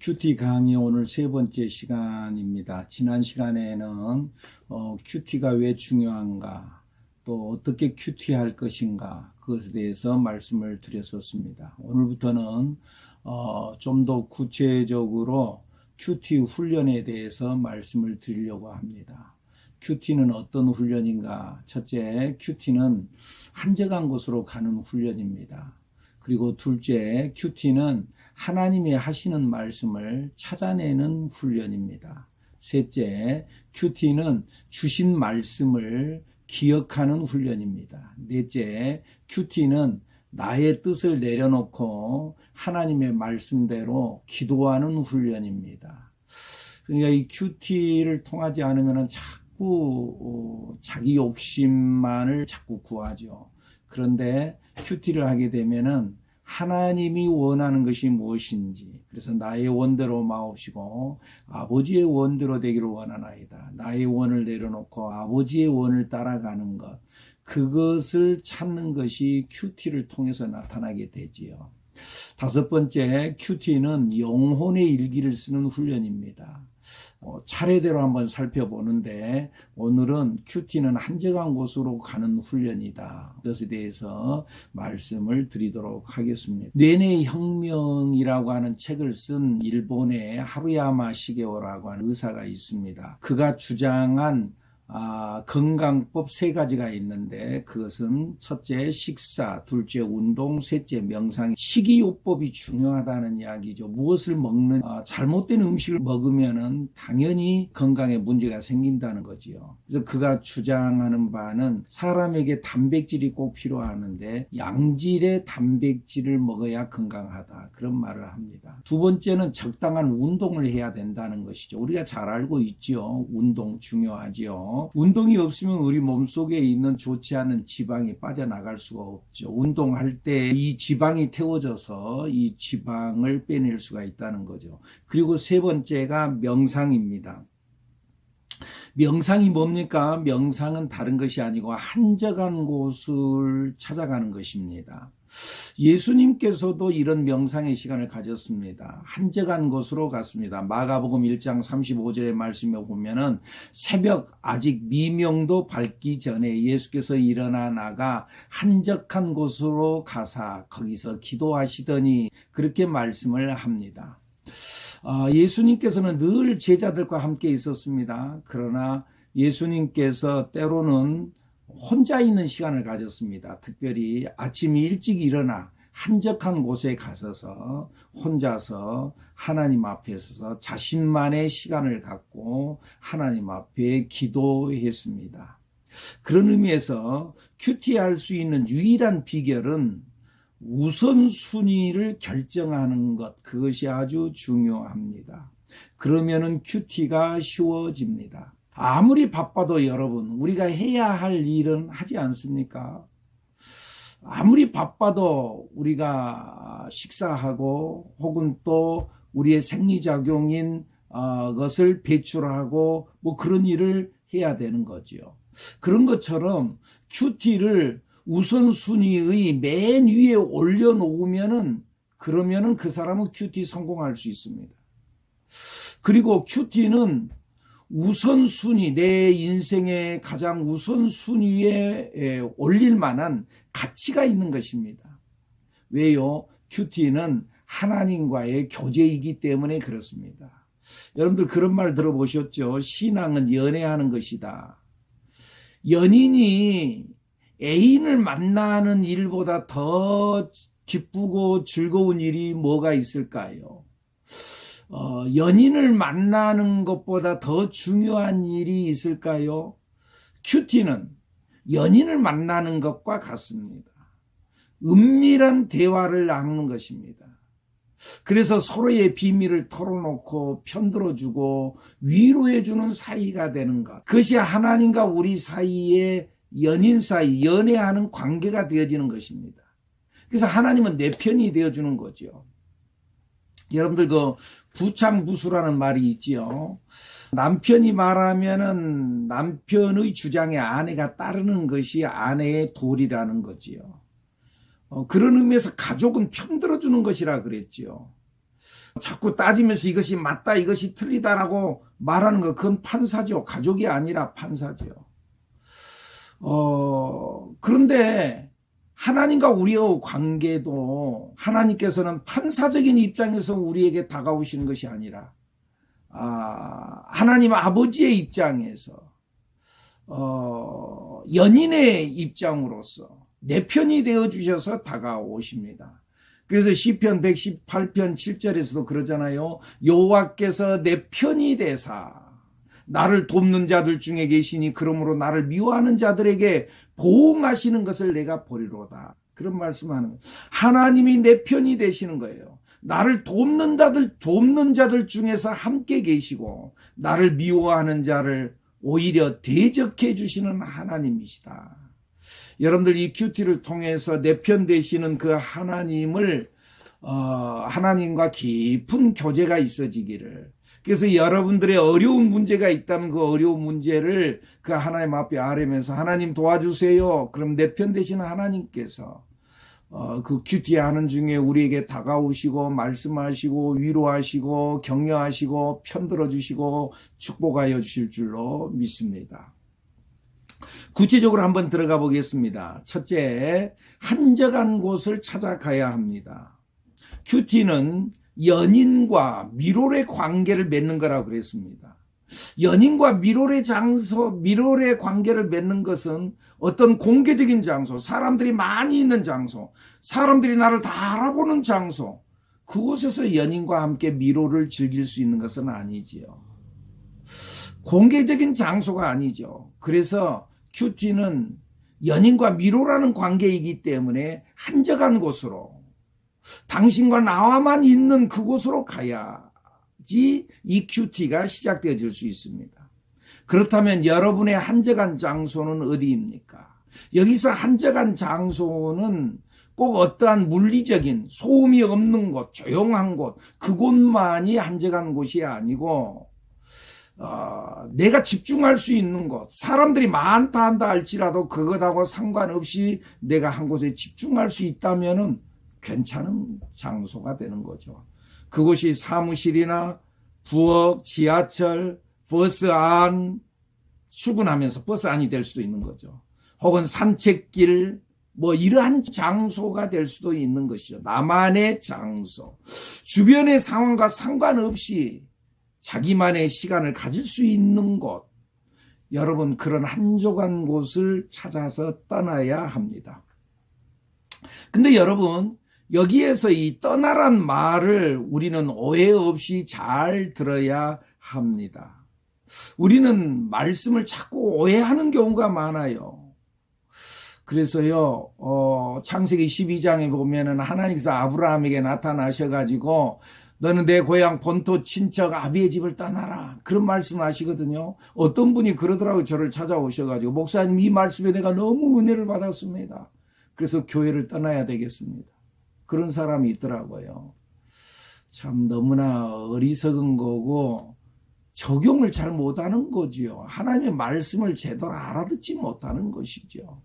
큐티 강의 오늘 세 번째 시간입니다. 지난 시간에는 큐티가 왜 중요한가, 또 어떻게 큐티할 것인가, 그것에 대해서 말씀을 드렸었습니다. 오늘부터는 좀 더 구체적으로 큐티 훈련에 대해서 말씀을 드리려고 합니다. 큐티는 어떤 훈련인가? 첫째, 큐티는 한적한 곳으로 가는 훈련입니다. 그리고 둘째, 큐티는 하나님이 하시는 말씀을 찾아내는 훈련입니다. 셋째, 큐티는 주신 말씀을 기억하는 훈련입니다. 넷째, 큐티는 나의 뜻을 내려놓고 하나님의 말씀대로 기도하는 훈련입니다. 그러니까 이 큐티를 통하지 않으면 자꾸 자기 욕심만을 자꾸 구하죠. 그런데 큐티를 하게 되면은 하나님이 원하는 것이 무엇인지, 그래서 나의 원대로 마옵시고 아버지의 원대로 되기를 원하나이다. 나의 원을 내려놓고 아버지의 원을 따라가는 것, 그것을 찾는 것이 큐티를 통해서 나타나게 되지요. 다섯 번째, 큐티는 영혼의 일기를 쓰는 훈련입니다. 차례대로 한번 살펴보는데, 오늘은 큐티는 한적한 곳으로 가는 훈련이다. 그것에 대해서 말씀을 드리도록 하겠습니다. 뇌내 혁명이라고 하는 책을 쓴 일본의 하루야마 시게오라고 하는 의사가 있습니다. 그가 주장한 건강법 세 가지가 있는데, 그것은 첫째 식사, 둘째 운동, 셋째 명상. 식이요법이 중요하다는 이야기죠. 무엇을 먹는, 잘못된 음식을 먹으면은 당연히 건강에 문제가 생긴다는 거지요. 그래서 그가 주장하는 바는 사람에게 단백질이 꼭 필요하는데 양질의 단백질을 먹어야 건강하다, 그런 말을 합니다. 두 번째는 적당한 운동을 해야 된다는 것이죠. 우리가 잘 알고 있죠. 운동 중요하지요. 운동이 없으면 우리 몸속에 있는 좋지 않은 지방이 빠져나갈 수가 없죠. 운동할 때 이 지방이 태워져서 이 지방을 빼낼 수가 있다는 거죠. 그리고 세 번째가 명상입니다. 명상이 뭡니까? 명상은 다른 것이 아니고 한적한 곳을 찾아가는 것입니다. 예수님께서도 이런 명상의 시간을 가졌습니다. 한적한 곳으로 갔습니다. 마가복음 1장 35절의 말씀에 보면은 새벽 아직 미명도 밝기 전에 예수께서 일어나 나가 한적한 곳으로 가사 거기서 기도하시더니, 그렇게 말씀을 합니다. 예수님께서는 늘 제자들과 함께 있었습니다. 그러나 예수님께서 때로는 혼자 있는 시간을 가졌습니다. 특별히 아침 일찍 일어나 한적한 곳에 가서서 혼자서 하나님 앞에 서서 자신만의 시간을 갖고 하나님 앞에 기도했습니다. 그런 의미에서 큐티할 수 있는 유일한 비결은 우선순위를 결정하는 것, 그것이 아주 중요합니다. 그러면은 큐티가 쉬워집니다. 아무리 바빠도 여러분, 우리가 해야 할 일은 하지 않습니까? 아무리 바빠도 우리가 식사하고 혹은 또 우리의 생리작용인 것을 배출하고 뭐 그런 일을 해야 되는 거죠. 그런 것처럼 큐티를 우선순위의 맨 위에 올려놓으면은, 그러면은 그 사람은 큐티 성공할 수 있습니다. 그리고 큐티는 우선순위, 내 인생의 가장 우선순위에 올릴 만한 가치가 있는 것입니다. 왜요? 큐티는 하나님과의 교제이기 때문에 그렇습니다. 여러분들 그런 말 들어보셨죠? 신앙은 연애하는 것이다. 연인이 애인을 만나는 일보다 더 기쁘고 즐거운 일이 뭐가 있을까요? 연인을 만나는 것보다 더 중요한 일이 있을까요? 큐티는 연인을 만나는 것과 같습니다. 은밀한 대화를 나누는 것입니다. 그래서 서로의 비밀을 털어놓고 편들어주고 위로해주는 사이가 되는 것, 그것이 하나님과 우리 사이에 연인 사이, 연애하는 관계가 되어지는 것입니다. 그래서 하나님은 내 편이 되어주는 거죠. 여러분들 그 부창부수라는 말이 있지요. 남편이 말하면은 남편의 주장에 아내가 따르는 것이 아내의 도리라는 거지요. 그런 의미에서 가족은 편들어주는 것이라 그랬지요. 자꾸 따지면서 이것이 맞다, 이것이 틀리다라고 말하는 거, 그건 판사죠. 가족이 아니라 판사죠. 그런데 하나님과 우리의 관계도 하나님께서는 판사적인 입장에서 우리에게 다가오시는 것이 아니라 하나님 아버지의 입장에서 연인의 입장으로서 내 편이 되어 주셔서 다가오십니다. 그래서 시편 118편 7절에서도 그러잖아요. 여호와께서 내 편이 되사 나를 돕는 자들 중에 계시니 그러므로 나를 미워하는 자들에게 보응하시는 것을 내가 보리로다. 그런 말씀하는 거예요. 하나님이 내 편이 되시는 거예요. 나를 돕는 자들 중에서 함께 계시고 나를 미워하는 자를 오히려 대적해 주시는 하나님이시다. 여러분들 이 큐티를 통해서 내 편 되시는 그 하나님을 하나님과 깊은 교제가 있어지기를, 그래서 여러분들의 어려운 문제가 있다면 그 어려운 문제를 그 하나님 앞에 아뢰면서 하나님 도와주세요. 그럼 내 편 되시는 하나님께서 그 큐티 하는 중에 우리에게 다가오시고 말씀하시고 위로하시고 격려하시고 편들어 주시고 축복하여 주실 줄로 믿습니다. 구체적으로 한번 들어가 보겠습니다. 첫째, 한적한 곳을 찾아가야 합니다. 큐티는 연인과 미롤의 관계를 맺는 거라고 그랬습니다. 연인과 미롤의 관계를 맺는 것은 어떤 공개적인 장소, 사람들이 많이 있는 장소, 사람들이 나를 다 알아보는 장소, 그곳에서 연인과 함께 미롤을 즐길 수 있는 것은 아니지요. 공개적인 장소가 아니죠. 그래서 큐티는 연인과 미로라는 관계이기 때문에 한적한 곳으로, 당신과 나와만 있는 그곳으로 가야지 이 큐티가 시작되어질 수 있습니다. 그렇다면 여러분의 한적한 장소는 어디입니까? 여기서 한적한 장소는 꼭 어떠한 물리적인 소음이 없는 곳, 조용한 곳, 그곳만이 한적한 곳이 아니고 내가 집중할 수 있는 곳, 사람들이 많다 한다 할지라도 그것하고 상관없이 내가 한 곳에 집중할 수 있다면은 괜찮은 장소가 되는 거죠. 그곳이 사무실이나 부엌, 지하철, 버스 안, 출근하면서 버스 안이 될 수도 있는 거죠. 혹은 산책길, 이러한 장소가 될 수도 있는 것이죠. 나만의 장소. 주변의 상황과 상관없이 자기만의 시간을 가질 수 있는 곳. 여러분, 그런 한적한 곳을 찾아서 떠나야 합니다. 근데 여러분, 여기에서 이 떠나란 말을 우리는 오해 없이 잘 들어야 합니다. 우리는 말씀을 자꾸 오해하는 경우가 많아요. 그래서요, 창세기 12장에 보면은 하나님께서 아브라함에게 나타나셔가지고 너는 내 고향 본토 친척 아비의 집을 떠나라, 그런 말씀을 하시거든요. 어떤 분이 그러더라고요. 저를 찾아오셔가지고 목사님, 이 말씀에 내가 너무 은혜를 받았습니다. 그래서 교회를 떠나야 되겠습니다. 그런 사람이 있더라고요. 참 너무나 어리석은 거고 적용을 잘 못하는 거지요. 하나님의 말씀을 제대로 알아듣지 못하는 것이죠.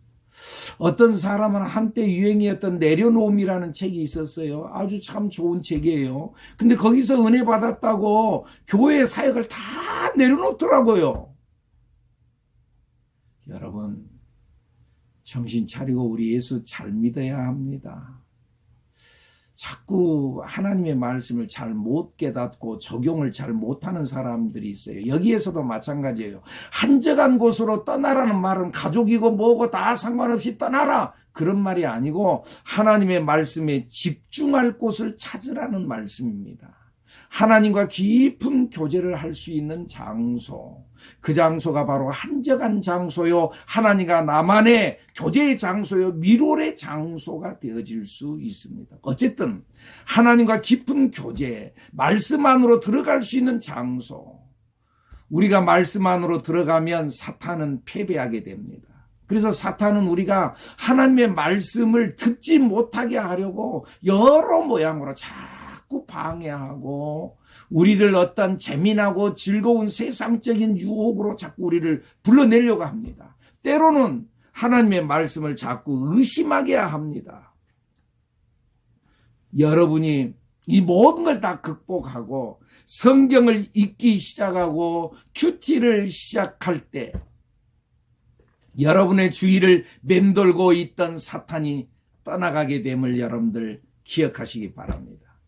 어떤 사람은 한때 유행이었던 내려놓음이라는 책이 있었어요. 아주 참 좋은 책이에요. 근데 거기서 은혜 받았다고 교회 사역을 다 내려놓더라고요. 여러분, 정신 차리고 우리 예수 잘 믿어야 합니다. 자꾸 하나님의 말씀을 잘 못 깨닫고 적용을 잘 못하는 사람들이 있어요. 여기에서도 마찬가지예요. 한적한 곳으로 떠나라는 말은 가족이고 뭐고 다 상관없이 떠나라, 그런 말이 아니고 하나님의 말씀에 집중할 곳을 찾으라는 말씀입니다. 하나님과 깊은 교제를 할 수 있는 장소, 그 장소가 바로 한적한 장소요, 하나님과 나만의 교제의 장소요, 미롤의 장소가 되어질 수 있습니다. 어쨌든 하나님과 깊은 교제, 말씀 안으로 들어갈 수 있는 장소, 우리가 말씀 안으로 들어가면 사탄은 패배하게 됩니다. 그래서 사탄은 우리가 하나님의 말씀을 듣지 못하게 하려고 여러 모양으로 자꾸 방해하고 우리를 어떤 재미나고 즐거운 세상적인 유혹으로 자꾸 우리를 불러내려고 합니다. 때로는 하나님의 말씀을 자꾸 의심하게 합니다. 여러분이 이 모든 걸 다 극복하고 성경을 읽기 시작하고 큐티를 시작할 때 여러분의 주위를 맴돌고 있던 사탄이 떠나가게 됨을 여러분들 기억하시기 바랍니다.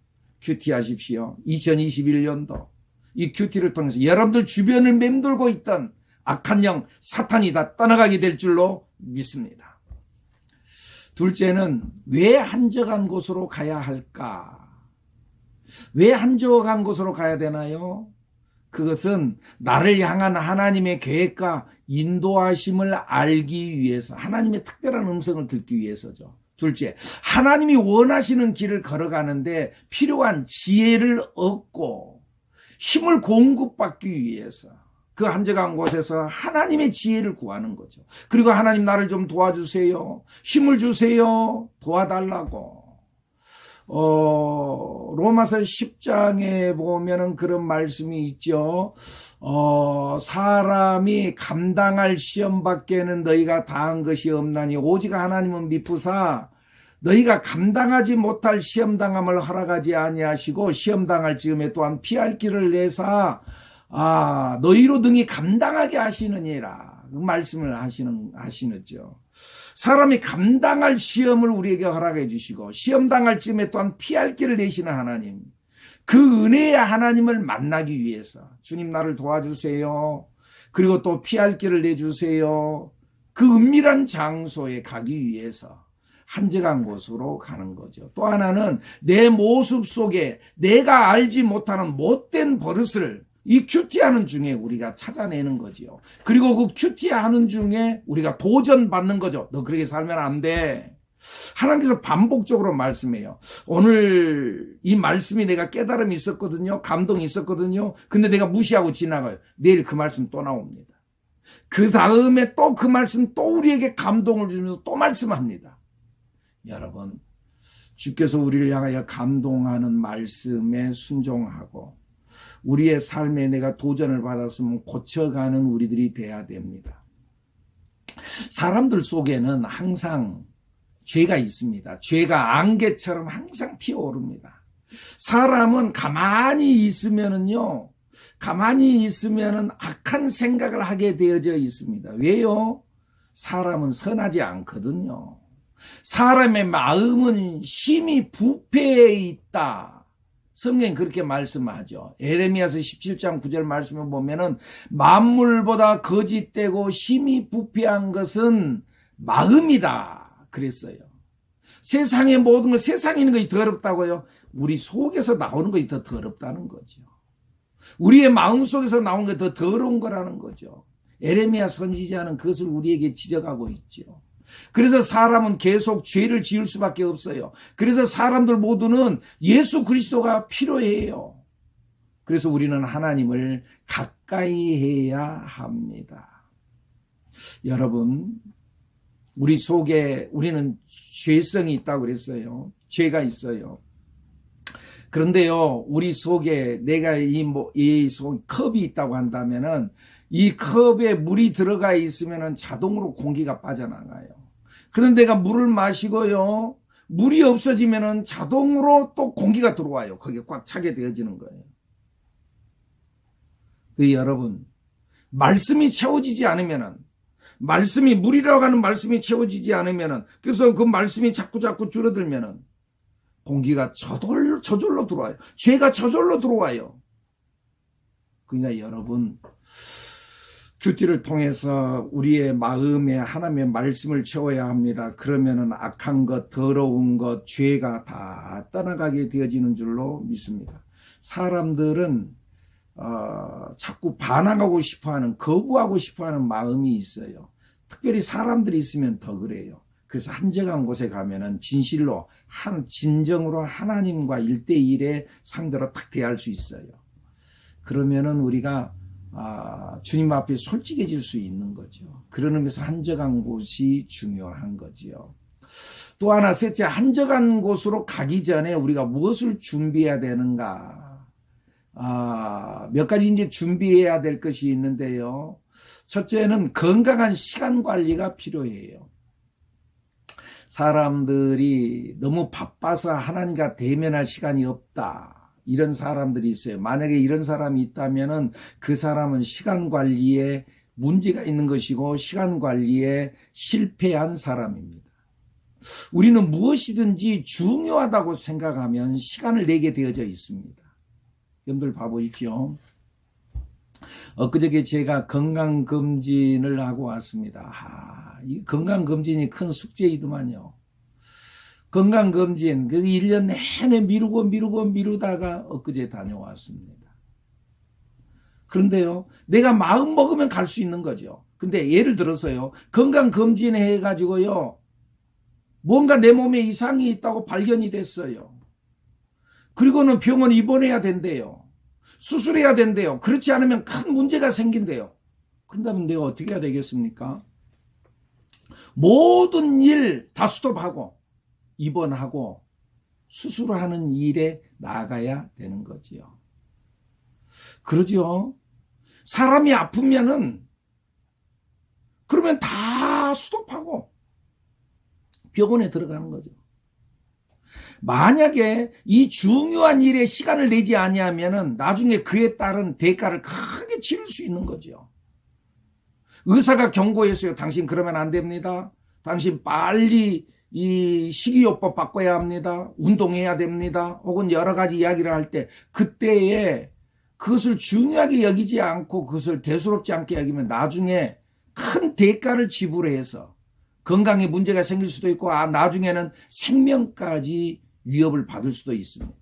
큐티 하십시오. 2021년도 이 큐티를 통해서 여러분들 주변을 맴돌고 있던 악한 영 사탄이 다 떠나가게 될 줄로 믿습니다. 둘째는 왜 한적한 곳으로 가야 할까? 왜 한적한 곳으로 가야 되나요? 그것은 나를 향한 하나님의 계획과 인도하심을 알기 위해서, 하나님의 특별한 음성을 듣기 위해서죠. 둘째, 하나님이 원하시는 길을 걸어가는데 필요한 지혜를 얻고 힘을 공급받기 위해서 그 한적한 곳에서 하나님의 지혜를 구하는 거죠. 그리고 하나님 나를 좀 도와주세요. 힘을 주세요. 도와달라고. 로마서 10장에 보면은 그런 말씀이 있죠. 사람이 감당할 시험 밖에는 너희가 다한 것이 없나니 오직 하나님은 미쁘사 너희가 감당하지 못할 시험 당함을 허락하지 아니하시고 시험 당할 즈음에 또한 피할 길을 내사 너희로 능히 감당하게 하시느니라. 그 말씀을 하시는죠. 사람이 감당할 시험을 우리에게 허락해 주시고 시험 당할 즈음에 또한 피할 길을 내시는 하나님, 그 은혜의 하나님을 만나기 위해서 주님 나를 도와주세요. 그리고 또 피할 길을 내주세요. 그 은밀한 장소에 가기 위해서 한적한 곳으로 가는 거죠. 또 하나는 내 모습 속에 내가 알지 못하는 못된 버릇을 이 큐티하는 중에 우리가 찾아내는 거지요. 그리고 그 큐티하는 중에 우리가 도전받는 거죠. 너 그렇게 살면 안 돼. 하나님께서 반복적으로 말씀해요. 오늘 이 말씀이 내가 깨달음이 있었거든요. 감동이 있었거든요. 근데 내가 무시하고 지나가요. 내일 그 말씀 또 나옵니다. 그 다음에 또 그 말씀 또 우리에게 감동을 주면서 또 말씀합니다. 여러분, 주께서 우리를 향하여 감동하는 말씀에 순종하고 우리의 삶에 내가 도전을 받았으면 고쳐가는 우리들이 돼야 됩니다. 사람들 속에는 항상 죄가 있습니다. 죄가 안개처럼 항상 피어오릅니다. 사람은 가만히 있으면은 악한 생각을 하게 되어져 있습니다. 왜요? 사람은 선하지 않거든요. 사람의 마음은 심히 부패해 있다. 성경이 그렇게 말씀하죠. 에레미야서 17장 9절 말씀을 보면은 만물보다 거짓되고 심히 부패한 것은 마음이다 그랬어요. 세상의 모든 것, 세상에 있는 것이 더럽다고요? 우리 속에서 나오는 것이 더 더럽다는 거죠. 우리의 마음 속에서 나오는 것이 더 더러운 거라는 거죠. 에레미야 선지자는 그것을 우리에게 지적하고 있죠. 그래서 사람은 계속 죄를 지을 수밖에 없어요. 그래서 사람들 모두는 예수 그리스도가 필요해요. 그래서 우리는 하나님을 가까이 해야 합니다. 여러분, 우리 속에 우리는 죄성이 있다고 그랬어요. 죄가 있어요. 그런데요, 우리 속에 내가 이 컵이 있다고 한다면은 이 컵에 물이 들어가 있으면 자동으로 공기가 빠져나가요. 그런데 내가 물을 마시고요, 물이 없어지면 자동으로 또 공기가 들어와요. 거기에 꽉 차게 되어지는 거예요. 여러분, 말씀이 채워지지 않으면, 말씀이 물이라고 하는 말씀이 채워지지 않으면, 그래서 그 말씀이 자꾸 줄어들면 공기가 저절로 들어와요. 죄가 저절로 들어와요. 그러니까 여러분, 큐티를 통해서 우리의 마음에 하나님의 말씀을 채워야 합니다. 그러면은 악한 것, 더러운 것, 죄가 다 떠나가게 되어지는 줄로 믿습니다. 사람들은 자꾸 반항하고 싶어하는, 거부하고 싶어하는 마음이 있어요. 특별히 사람들이 있으면 더 그래요. 그래서 한적한 곳에 가면은 진실로 진정으로 하나님과 1대1의 상대로 딱 대할 수 있어요. 그러면은 우리가 주님 앞에 솔직해질 수 있는 거죠. 그런 의미에서 한적한 곳이 중요한 거지요. 또 하나, 셋째, 한적한 곳으로 가기 전에 우리가 무엇을 준비해야 되는가? 몇 가지 이제 준비해야 될 것이 있는데요. 첫째는 건강한 시간 관리가 필요해요. 사람들이 너무 바빠서 하나님과 대면할 시간이 없다. 이런 사람들이 있어요. 만약에 이런 사람이 있다면은 그 사람은 시간 관리에 문제가 있는 것이고 시간 관리에 실패한 사람입니다. 우리는 무엇이든지 중요하다고 생각하면 시간을 내게 되어져 있습니다. 여러분들 봐보십시오. 엊그저께 제가 건강검진을 하고 왔습니다. 이 건강검진이 큰 숙제이더만요. 건강검진, 그래서 1년 내내 미루다가 엊그제 다녀왔습니다. 그런데요, 내가 마음 먹으면 갈 수 있는 거죠. 근데 예를 들어서요, 건강검진 해가지고요, 뭔가 내 몸에 이상이 있다고 발견이 됐어요. 그리고는 병원 입원해야 된대요. 수술해야 된대요. 그렇지 않으면 큰 문제가 생긴대요. 그런다면 내가 어떻게 해야 되겠습니까? 모든 일 다 스톱하고 입원하고 수술하는 일에 나가야 되는 거지요. 그러죠. 사람이 아프면은 그러면 다 스톱하고 병원에 들어가는 거죠. 만약에 이 중요한 일에 시간을 내지 아니하면은 나중에 그에 따른 대가를 크게 치를 수 있는 거죠. 의사가 경고했어요. 당신 그러면 안 됩니다. 당신 빨리 이 식이요법 바꿔야 합니다. 운동해야 됩니다. 혹은 여러 가지 이야기를 할 때 그때에 그것을 중요하게 여기지 않고 그것을 대수롭지 않게 여기면 나중에 큰 대가를 지불해서 건강에 문제가 생길 수도 있고 나중에는 생명까지 위협을 받을 수도 있습니다.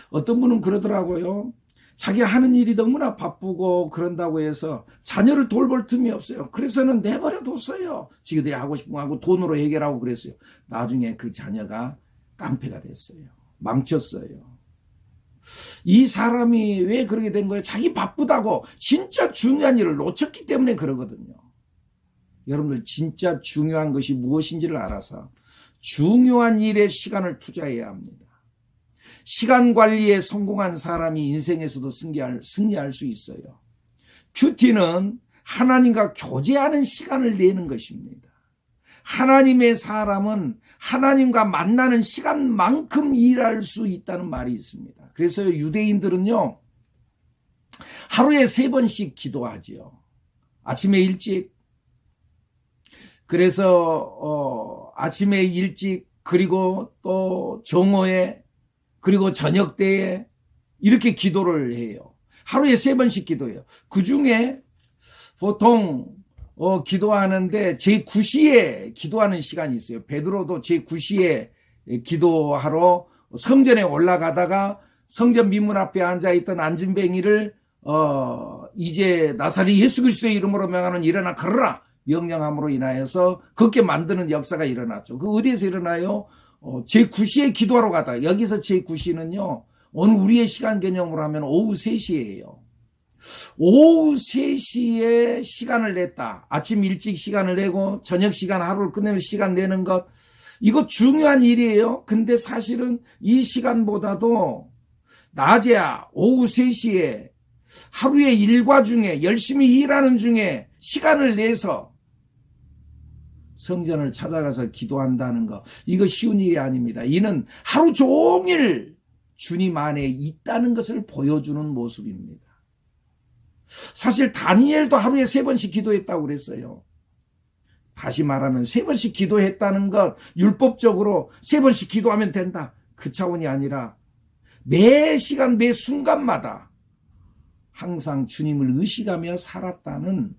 어떤 분은 그러더라고요. 자기가 하는 일이 너무나 바쁘고 그런다고 해서 자녀를 돌볼 틈이 없어요. 그래서는 내버려 뒀어요. 지그들이 하고 싶은 거 하고 돈으로 해결하고 그랬어요. 나중에 그 자녀가 깡패가 됐어요. 망쳤어요. 이 사람이 왜 그러게 된 거예요? 자기 바쁘다고 진짜 중요한 일을 놓쳤기 때문에 그러거든요. 여러분들 진짜 중요한 것이 무엇인지를 알아서 중요한 일에 시간을 투자해야 합니다. 시간 관리에 성공한 사람이 인생에서도 승리할 수 있어요. 큐티는 하나님과 교제하는 시간을 내는 것입니다. 하나님의 사람은 하나님과 만나는 시간만큼 일할 수 있다는 말이 있습니다. 그래서 유대인들은요, 하루에 3번씩 기도하지요. 아침에 일찍, 그래서 아침에 일찍, 그리고 또 정오에, 그리고 저녁 때에 이렇게 기도를 해요. 하루에 3번씩 기도해요. 그 중에 보통 기도하는데 제9시에 기도하는 시간이 있어요. 베드로도 제9시에 기도하러 성전에 올라가다가 성전 민문 앞에 앉아있던 안진뱅이를 이제 나사렛 예수 그리스도의 이름으로 명하는 일어나 걸어라 명령함으로 인하여서 그렇게 만드는 역사가 일어났죠. 그 어디에서 일어나요? 제9시에 기도하러 가다. 여기서 제9시는요, 오늘 우리의 시간 개념으로 하면 오후 3시예요. 오후 3시에 시간을 냈다. 아침 일찍 시간을 내고 저녁 시간 하루를 끝내면 시간 내는 것. 이거 중요한 일이에요. 근데 사실은 이 시간보다도 낮에야 오후 3시에 하루의 일과 중에 열심히 일하는 중에 시간을 내서 성전을 찾아가서 기도한다는 거, 이거 쉬운 일이 아닙니다. 이는 하루 종일 주님 안에 있다는 것을 보여주는 모습입니다. 사실 다니엘도 하루에 3번씩 기도했다고 그랬어요. 다시 말하면 3번씩 기도했다는 것, 율법적으로 3번씩 기도하면 된다, 그 차원이 아니라 매 시간 매 순간마다 항상 주님을 의식하며 살았다는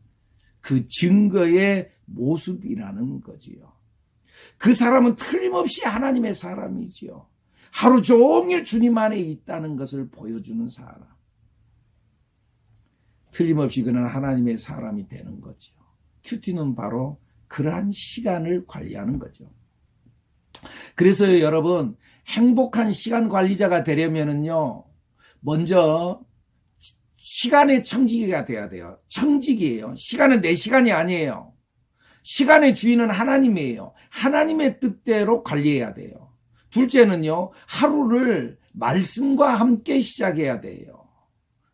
그 증거의 모습이라는 거지요. 그 사람은 틀림없이 하나님의 사람이지요. 하루 종일 주님 안에 있다는 것을 보여주는 사람. 틀림없이 그는 하나님의 사람이 되는 거죠. 큐티는 바로 그러한 시간을 관리하는 거죠. 그래서 여러분, 행복한 시간 관리자가 되려면은요, 먼저 시간의 청지기가 돼야 돼요. 청지기예요. 시간은 내 시간이 아니에요. 시간의 주인은 하나님이에요. 하나님의 뜻대로 관리해야 돼요. 둘째는요, 하루를 말씀과 함께 시작해야 돼요.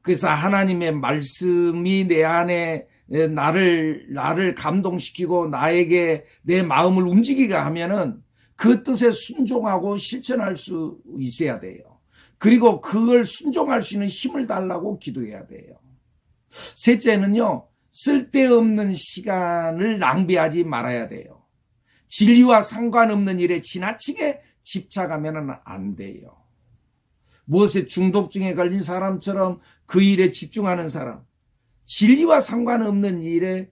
그래서 하나님의 말씀이 내 안에 나를 감동시키고 나에게 내 마음을 움직이게 하면은 그 뜻에 순종하고 실천할 수 있어야 돼요. 그리고 그걸 순종할 수 있는 힘을 달라고 기도해야 돼요. 셋째는요, 쓸데없는 시간을 낭비하지 말아야 돼요. 진리와 상관없는 일에 지나치게 집착하면 안 돼요. 무엇에 중독증에 걸린 사람처럼 그 일에 집중하는 사람, 진리와 상관없는 일에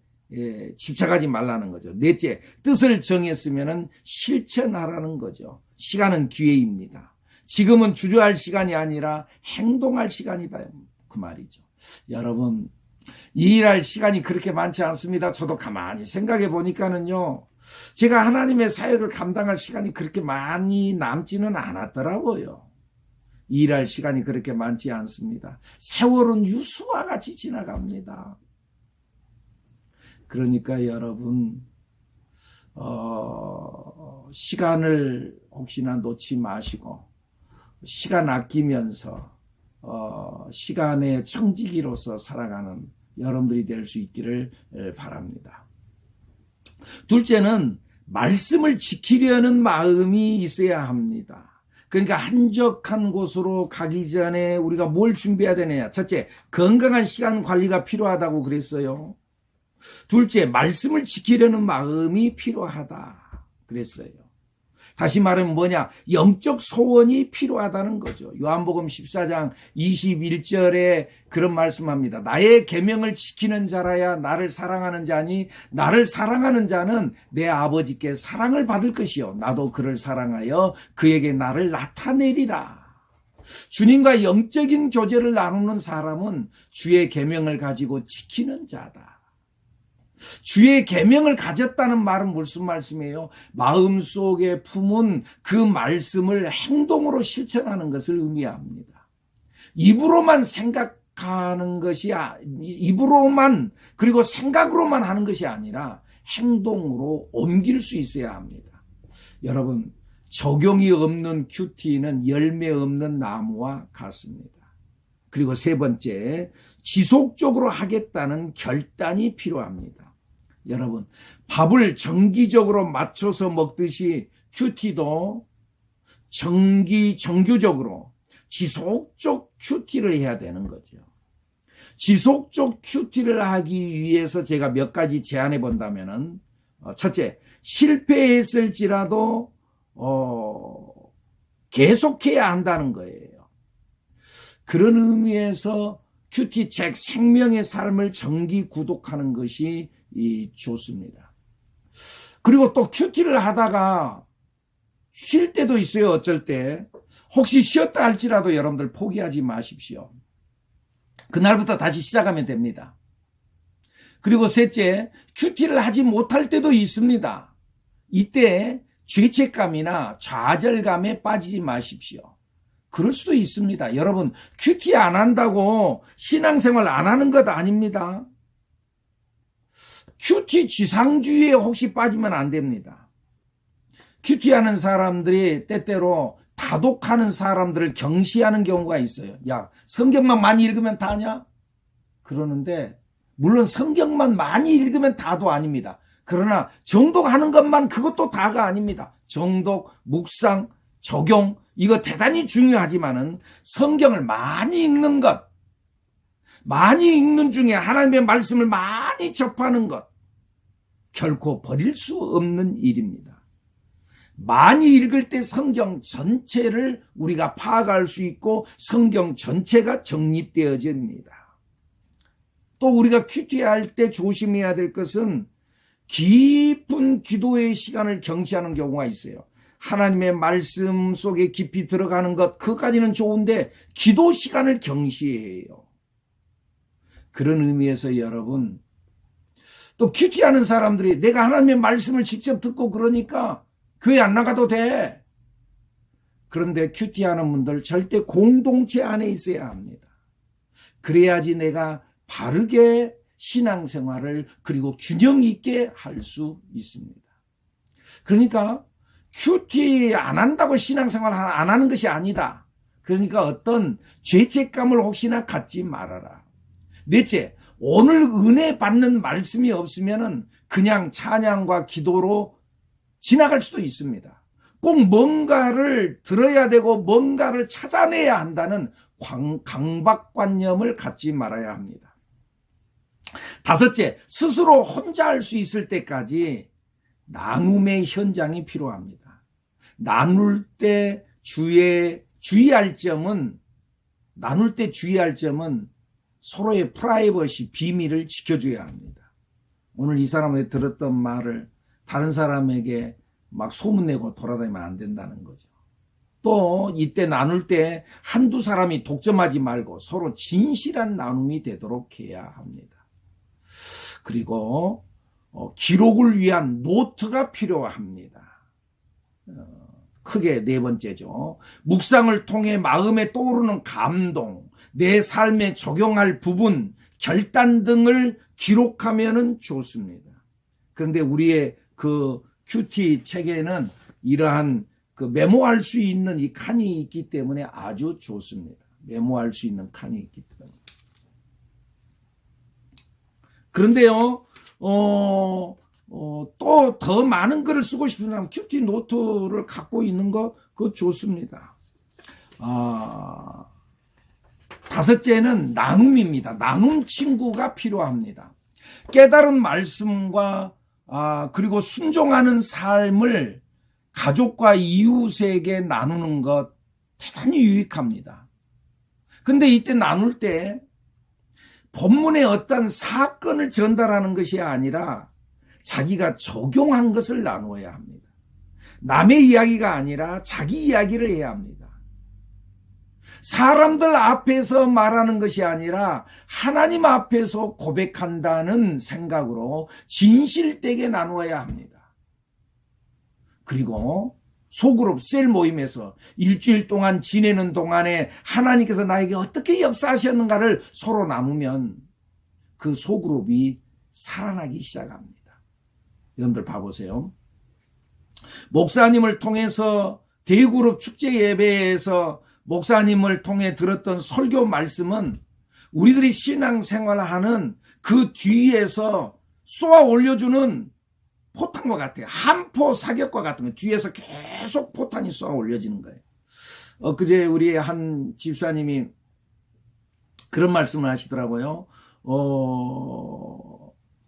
집착하지 말라는 거죠. 넷째, 뜻을 정했으면 실천하라는 거죠. 시간은 기회입니다. 지금은 주저할 시간이 아니라 행동할 시간이다, 그 말이죠. 여러분, 이 일할 시간이 그렇게 많지 않습니다. 저도 가만히 생각해 보니까는요, 제가 하나님의 사역을 감당할 시간이 그렇게 많이 남지는 않았더라고요. 일할 시간이 그렇게 많지 않습니다. 세월은 유수와 같이 지나갑니다. 그러니까 여러분, 시간을 혹시나 놓지 마시고 시간 아끼면서 시간의 청지기로서 살아가는 여러분들이 될 수 있기를 바랍니다. 둘째는 말씀을 지키려는 마음이 있어야 합니다. 그러니까 한적한 곳으로 가기 전에 우리가 뭘 준비해야 되느냐. 첫째, 건강한 시간 관리가 필요하다고 그랬어요. 둘째, 말씀을 지키려는 마음이 필요하다 그랬어요. 다시 말하면 뭐냐? 영적 소원이 필요하다는 거죠. 요한복음 14장 21절에 그런 말씀합니다. 나의 계명을 지키는 자라야 나를 사랑하는 자니 나를 사랑하는 자는 내 아버지께 사랑을 받을 것이요 나도 그를 사랑하여 그에게 나를 나타내리라. 주님과 영적인 교제를 나누는 사람은 주의 계명을 가지고 지키는 자다. 주의 계명을 가졌다는 말은 무슨 말씀이에요? 마음속에 품은 그 말씀을 행동으로 실천하는 것을 의미합니다. 입으로만 생각하는 것이 입으로만 그리고 생각으로만 하는 것이 아니라 행동으로 옮길 수 있어야 합니다. 여러분, 적용이 없는 큐티는 열매 없는 나무와 같습니다. 그리고 세 번째, 지속적으로 하겠다는 결단이 필요합니다. 여러분, 밥을 정기적으로 맞춰서 먹듯이 큐티도 정규적으로 지속적 큐티를 해야 되는 거죠. 지속적 큐티를 하기 위해서 제가 몇 가지 제안해 본다면은, 첫째, 실패했을지라도 계속해야 한다는 거예요. 그런 의미에서 큐티 책 생명의 삶을 정기 구독하는 것이 좋습니다. 그리고 또 큐티를 하다가 쉴 때도 있어요. 어쩔 때. 혹시 쉬었다 할지라도 여러분들 포기하지 마십시오. 그날부터 다시 시작하면 됩니다. 그리고 셋째, 큐티를 하지 못할 때도 있습니다. 이때 죄책감이나 좌절감에 빠지지 마십시오. 그럴 수도 있습니다. 여러분, 큐티 안 한다고 신앙생활 안 하는 것 아닙니다. 큐티 지상주의에 혹시 빠지면 안 됩니다. 큐티하는 사람들이 때때로 다독하는 사람들을 경시하는 경우가 있어요. 야, 성경만 많이 읽으면 다냐? 그러는데 물론 성경만 많이 읽으면 다도 아닙니다. 그러나 정독하는 것만 그것도 다가 아닙니다. 정독, 묵상, 적용 이거 대단히 중요하지만은 성경을 많이 읽는 것, 많이 읽는 중에 하나님의 말씀을 많이 접하는 것 결코 버릴 수 없는 일입니다. 많이 읽을 때 성경 전체를 우리가 파악할 수 있고 성경 전체가 정립되어집니다. 또 우리가 큐티할 때 조심해야 될 것은 깊은 기도의 시간을 경시하는 경우가 있어요. 하나님의 말씀 속에 깊이 들어가는 것 그것까지는 좋은데 기도 시간을 경시해요. 그런 의미에서 여러분, 또 큐티하는 사람들이 내가 하나님의 말씀을 직접 듣고 그러니까 교회 안 나가도 돼. 그런데 큐티하는 분들 절대 공동체 안에 있어야 합니다. 그래야지 내가 바르게 신앙생활을 그리고 균형 있게 할 수 있습니다. 그러니까 큐티 안 한다고 신앙생활 안 하는 것이 아니다. 그러니까 어떤 죄책감을 혹시나 갖지 말아라. 넷째, 오늘 은혜 받는 말씀이 없으면은 그냥 찬양과 기도로 지나갈 수도 있습니다. 꼭 뭔가를 들어야 되고 뭔가를 찾아내야 한다는 강박관념을 갖지 말아야 합니다. 다섯째, 스스로 혼자 할 수 있을 때까지 나눔의 현장이 필요합니다. 나눌 때 주의할 점은 서로의 프라이버시, 비밀을 지켜줘야 합니다. 오늘 이 사람이 들었던 말을 다른 사람에게 막 소문내고 돌아다니면 안 된다는 거죠. 또 이때 나눌 때 한두 사람이 독점하지 말고 서로 진실한 나눔이 되도록 해야 합니다. 그리고 기록을 위한 노트가 필요합니다. 크게 네 번째죠. 묵상을 통해 마음에 떠오르는 감동, 내 삶에 적용할 부분, 결단 등을 기록하면 좋습니다. 그런데 우리의 그 큐티 책에는 이러한 그 메모할 수 있는 이 칸이 있기 때문에 아주 좋습니다. 메모할 수 있는 칸이 있기 때문에. 그런데요, 또 더 많은 글을 쓰고 싶은 사람 큐티 노트를 갖고 있는 거 그거 좋습니다. 다섯째는 나눔입니다. 나눔 친구가 필요합니다. 깨달은 말씀과 그리고 순종하는 삶을 가족과 이웃에게 나누는 것 대단히 유익합니다. 근데 이때 나눌 때 본문의 어떤 사건을 전달하는 것이 아니라 자기가 적용한 것을 나누어야 합니다. 남의 이야기가 아니라 자기 이야기를 해야 합니다. 사람들 앞에서 말하는 것이 아니라 하나님 앞에서 고백한다는 생각으로 진실되게 나누어야 합니다. 그리고 소그룹 셀 모임에서 일주일 동안 지내는 동안에 하나님께서 나에게 어떻게 역사하셨는가를 서로 나누면 그 소그룹이 살아나기 시작합니다. 여러분들 봐보세요. 목사님을 통해서 대그룹 축제 예배에서 목사님을 통해 들었던 설교 말씀은 우리들이 신앙생활하는 그 뒤에서 쏘아 올려주는 포탄과 같아요. 한포 사격과 같은 거 뒤에서 계속 포탄이 쏘아 올려지는 거예요. 그제 우리 한 집사님이 그런 말씀을 하시더라고요.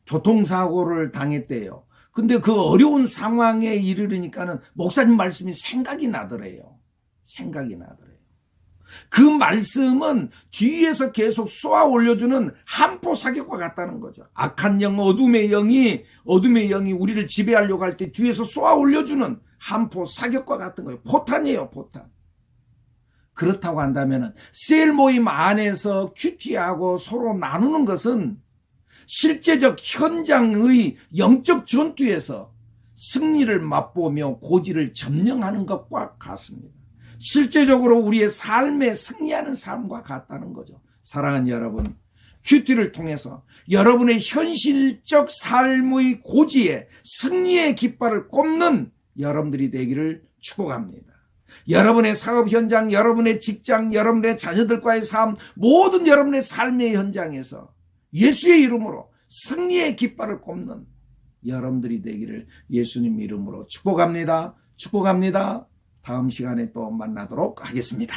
교통사고를 당했대요. 근데 그 어려운 상황에 이르르니까는 목사님 말씀이 생각이 나더래요. 그 말씀은 뒤에서 계속 쏘아 올려주는 한포 사격과 같다는 거죠. 악한 영, 어둠의 영이 우리를 지배하려고 할 때 뒤에서 쏘아 올려주는 한포 사격과 같은 거예요. 포탄이에요, 포탄. 그렇다고 한다면은 셀 모임 안에서 큐티하고 서로 나누는 것은 실제적 현장의 영적 전투에서 승리를 맛보며 고지를 점령하는 것과 같습니다. 실제적으로 우리의 삶에 승리하는 삶과 같다는 거죠. 사랑하는 여러분, 큐티를 통해서 여러분의 현실적 삶의 고지에 승리의 깃발을 꼽는 여러분들이 되기를 축복합니다. 여러분의 사업 현장, 여러분의 직장, 여러분의 자녀들과의 삶, 모든 여러분의 삶의 현장에서 예수의 이름으로 승리의 깃발을 꼽는 여러분들이 되기를 예수님 이름으로 축복합니다. 다음 시간에 또 만나도록 하겠습니다.